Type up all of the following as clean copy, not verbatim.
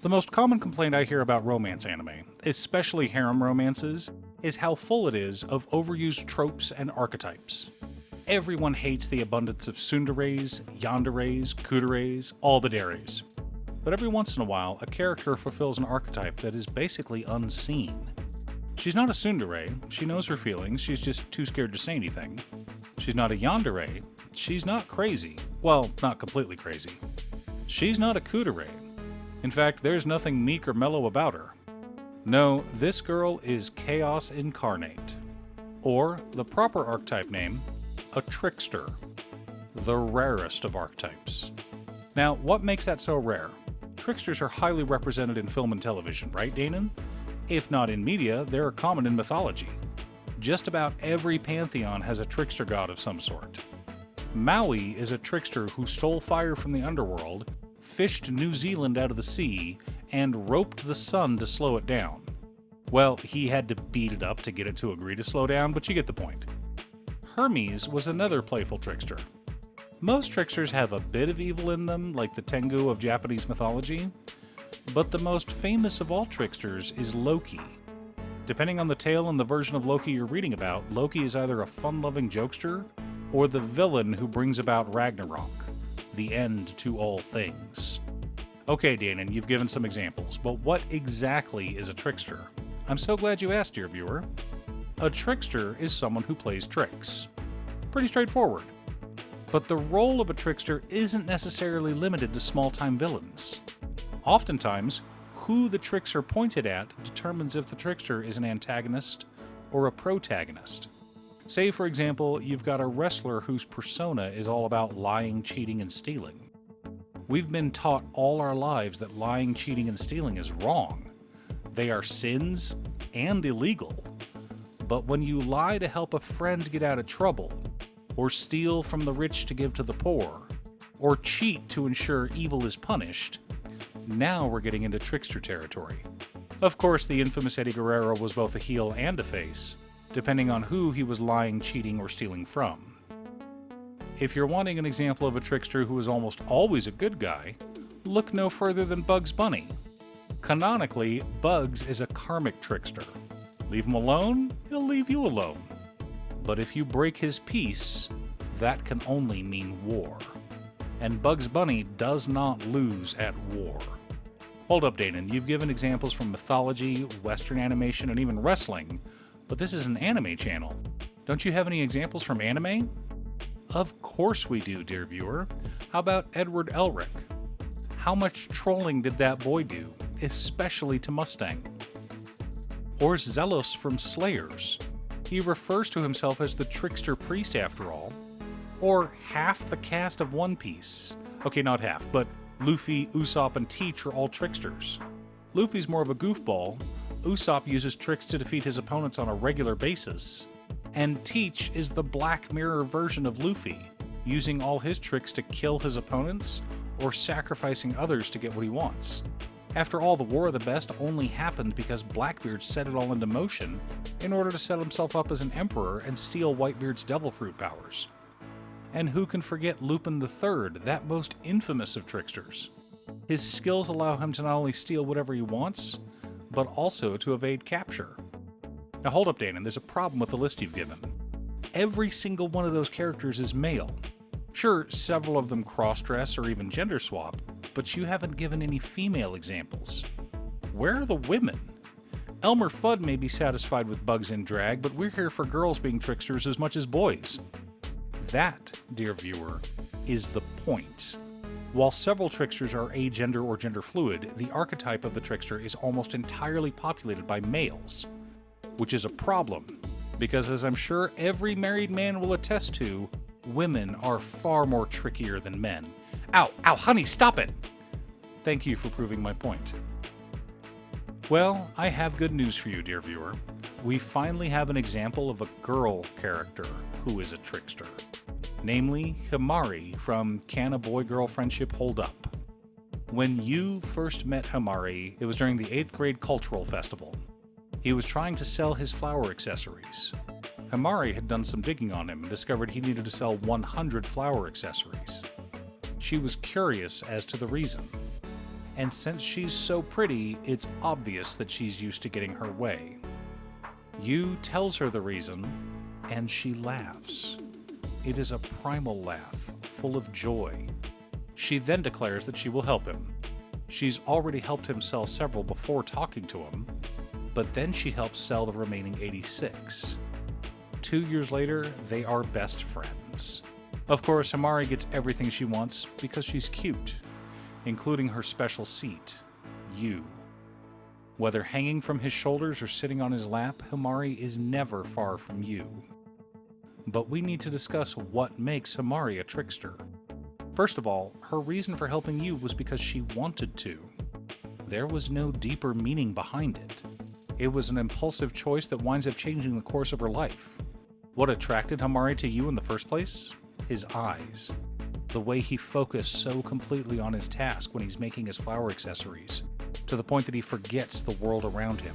The most common complaint I hear about romance anime, especially harem romances, is how full it is of overused tropes and archetypes. Everyone hates the abundance of tsunderes, yanderes, kuderes, all the deres. But every once in a while, a character fulfills an archetype that is basically unseen. She's not a tsundere, she knows her feelings, she's just too scared to say anything. She's not a yandere, she's not crazy. Well, not completely crazy. She's not a kudere. In fact, there's nothing meek or mellow about her. No, this girl is chaos incarnate. Or, the proper archetype name, a trickster. The rarest of archetypes. Now, what makes that so rare? Tricksters are highly represented in film and television, right, Danon? If not in media, they're common in mythology. Just about every pantheon has a trickster god of some sort. Maui is a trickster who stole fire from the underworld, fished New Zealand out of the sea, and roped the sun to slow it down. Well, he had to beat it up to get it to agree to slow down, but you get the point. Hermes was another playful trickster. Most tricksters have a bit of evil in them, like the Tengu of Japanese mythology, but the most famous of all tricksters is Loki. Depending on the tale and the version of Loki you're reading about, Loki is either a fun-loving jokester or the villain who brings about Ragnarok, the end to all things. Okay, Danon, you've given some examples, but what exactly is a trickster? I'm so glad you asked, dear viewer. A trickster is someone who plays tricks. Pretty straightforward. But the role of a trickster isn't necessarily limited to small-time villains. Oftentimes, who the tricks are pointed at determines if the trickster is an antagonist or a protagonist. Say, for example, you've got a wrestler whose persona is all about lying, cheating, and stealing. We've been taught all our lives that lying, cheating, and stealing is wrong. They are sins and illegal. But when you lie to help a friend get out of trouble, or steal from the rich to give to the poor, or cheat to ensure evil is punished, now we're getting into trickster territory. Of course, the infamous Eddie Guerrero was both a heel and a face, depending on who he was lying, cheating, or stealing from. If you're wanting an example of a trickster who is almost always a good guy, look no further than Bugs Bunny. Canonically, Bugs is a karmic trickster. Leave him alone, he'll leave you alone. But if you break his peace, that can only mean war. And Bugs Bunny does not lose at war. Hold up, Danon, you've given examples from mythology, Western animation, and even wrestling, but this is an anime channel. Don't you have any examples from anime? Of course we do, dear viewer. How about Edward Elric? How much trolling did that boy do, especially to Mustang? Or Zelos from Slayers. He refers to himself as the trickster priest after all. Or half the cast of One Piece. Okay, not half, but Luffy, Usopp, and Teach are all tricksters. Luffy's more of a goofball. Usopp uses tricks to defeat his opponents on a regular basis. And Teach is the Black Mirror version of Luffy, using all his tricks to kill his opponents or sacrificing others to get what he wants. After all, the War of the Best only happened because Blackbeard set it all into motion in order to set himself up as an emperor and steal Whitebeard's devil fruit powers. And who can forget Lupin III, that most infamous of tricksters? His skills allow him to not only steal whatever he wants, but also to evade capture. Now hold up, Danon, there's a problem with the list you've given. Every single one of those characters is male. Sure, several of them cross-dress or even gender swap, but you haven't given any female examples. Where are the women? Elmer Fudd may be satisfied with Bugs in drag, but we're here for girls being tricksters as much as boys. That, dear viewer, is the point. While several tricksters are agender or gender fluid, the archetype of the trickster is almost entirely populated by males, which is a problem, because as I'm sure every married man will attest to, women are far more trickier than men. Ow, ow, honey, stop it! Thank you for proving my point. Well, I have good news for you, dear viewer. We finally have an example of a girl character who is a trickster. Namely, Himari from Can a Boy-Girl Friendship Hold Up? When you first met Himari, it was during the 8th grade cultural festival. He was trying to sell his flower accessories. Himari had done some digging on him and discovered he needed to sell 100 flower accessories. She was curious as to the reason. and since she's so pretty, it's obvious that she's used to getting her way. Yu tells her the reason, and she laughs. It is a primal laugh, full of joy. She then declares that she will help him. She's already helped him sell several before talking to him, but then she helps sell the remaining 86. 2 years later, they are best friends. Of course, Himari gets everything she wants because she's cute, including her special seat, Yu. Whether hanging from his shoulders or sitting on his lap, Himari is never far from Yu. But we need to discuss what makes Himari a trickster. First of all, her reason for helping Yu was because she wanted to. There was no deeper meaning behind it. It was an impulsive choice that winds up changing the course of her life. What attracted Himari to Yu in the first place? His eyes. The way he focused so completely on his task when he's making his flower accessories, to the point that he forgets the world around him.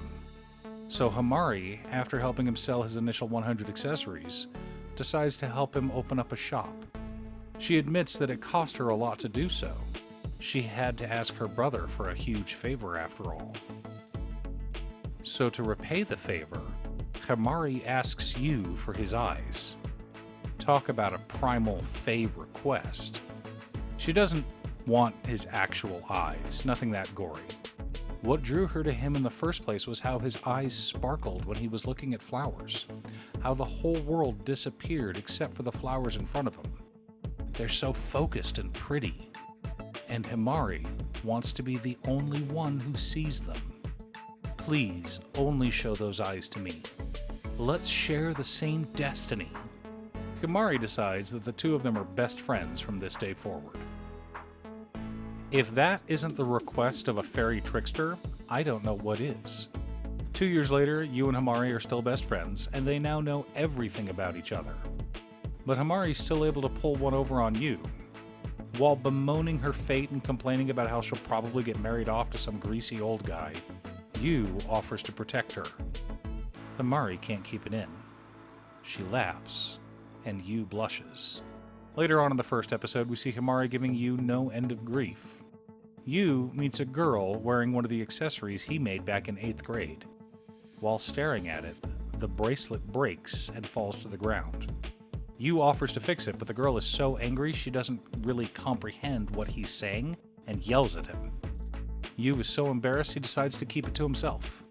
So Himari, after helping him sell his initial 100 accessories, decides to help him open up a shop. She admits that it cost her a lot to do so. She had to ask her brother for a huge favor after all. So to repay the favor, Himari asks Yu for his eyes. Talk about a primal Fae request. She doesn't want his actual eyes, nothing that gory. What drew her to him in the first place was how his eyes sparkled when he was looking at flowers, how the whole world disappeared except for the flowers in front of him. They're so focused and pretty, and Himari wants to be the only one who sees them. Please only show those eyes to me. Let's share the same destiny. Himari decides that the two of them are best friends from this day forward. If that isn't the request of a fairy trickster, I don't know what is. 2 years later, Yu and Himari are still best friends, and they now know everything about each other. But Himari's still able to pull one over on Yu. While bemoaning her fate and complaining about how she'll probably get married off to some greasy old guy, Yu offers to protect her. Himari can't keep it in. She laughs, and Yu blushes. Later on in the first episode, we see Himari giving Yu no end of grief. Yu meets a girl wearing one of the accessories he made back in 8th grade. While staring at it, the bracelet breaks and falls to the ground. Yu offers to fix it, but the girl is so angry she doesn't really comprehend what he's saying and yells at him. Yu is so embarrassed he decides to keep it to himself.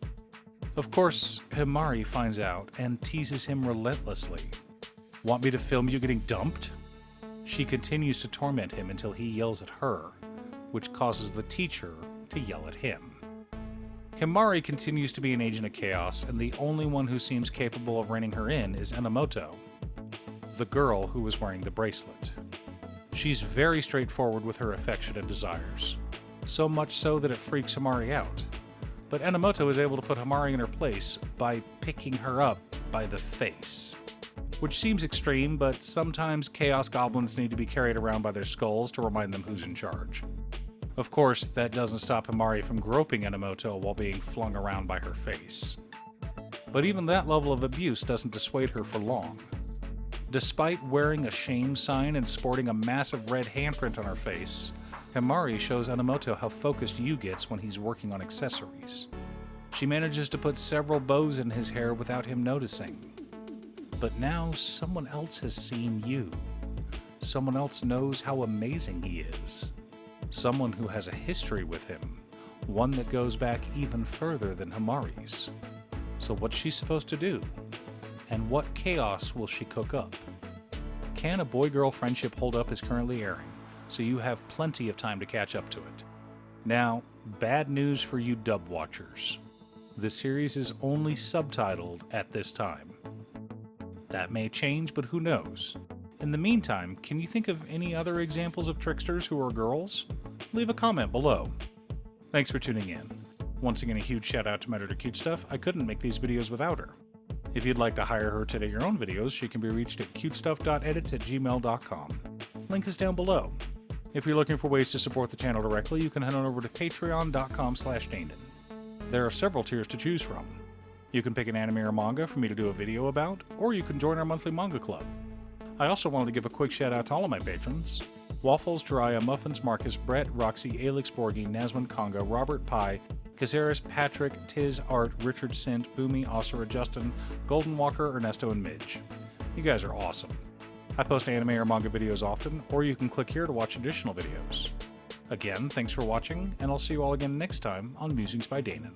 Of course, Himari finds out and teases him relentlessly. Want me to film you getting dumped? She continues to torment him until he yells at her, which causes the teacher to yell at him. Himari continues to be an agent of chaos, and the only one who seems capable of reining her in is Enomoto, the girl who was wearing the bracelet. She's very straightforward with her affection and desires, so much so that it freaks Himari out. But Enomoto is able to put Himari in her place by picking her up by the face. Which seems extreme, but sometimes chaos goblins need to be carried around by their skulls to remind them who's in charge. Of course, that doesn't stop Himari from groping Enomoto while being flung around by her face. But even that level of abuse doesn't dissuade her for long. Despite wearing a shame sign and sporting a massive red handprint on her face, Himari shows Enomoto how focused Yu gets when he's working on accessories. She manages to put several bows in his hair without him noticing. But now someone else has seen Yu. Someone else knows how amazing he is. Someone who has a history with him, one that goes back even further than Himari's. So what's she supposed to do? And what chaos will she cook up? Can a boy-girl friendship hold up is currently airing, so you have plenty of time to catch up to it. Now, bad news for you dub watchers. The series is only subtitled at this time. That may change, but who knows? In the meantime, can you think of any other examples of tricksters who are girls? Leave a comment below. Thanks for tuning in. Once again, a huge shout out to my editor Cutestuff. I couldn't make these videos without her. If you'd like to hire her to edit your own videos, she can be reached at cutestuff.edits@gmail.com. Link is down below. If you're looking for ways to support the channel directly, you can head on over to patreon.com/Danden. There are several tiers to choose from. You can pick an anime or manga for me to do a video about, or you can join our monthly manga club. I also wanted to give a quick shout out to all of my patrons. Waffles, Jiraiya, Muffins, Marcus, Brett, Roxy, Alix, Borgi, Naswin, Conga, Robert, Pie, Cazares, Patrick, Tiz, Art, Richard, Sint, Boomy, Osira, Justin, Golden Walker, Ernesto, and Midge. You guys are awesome. I post anime or manga videos often, or you can click here to watch additional videos. Again, thanks for watching, and I'll see you all again next time on Musings by Danon.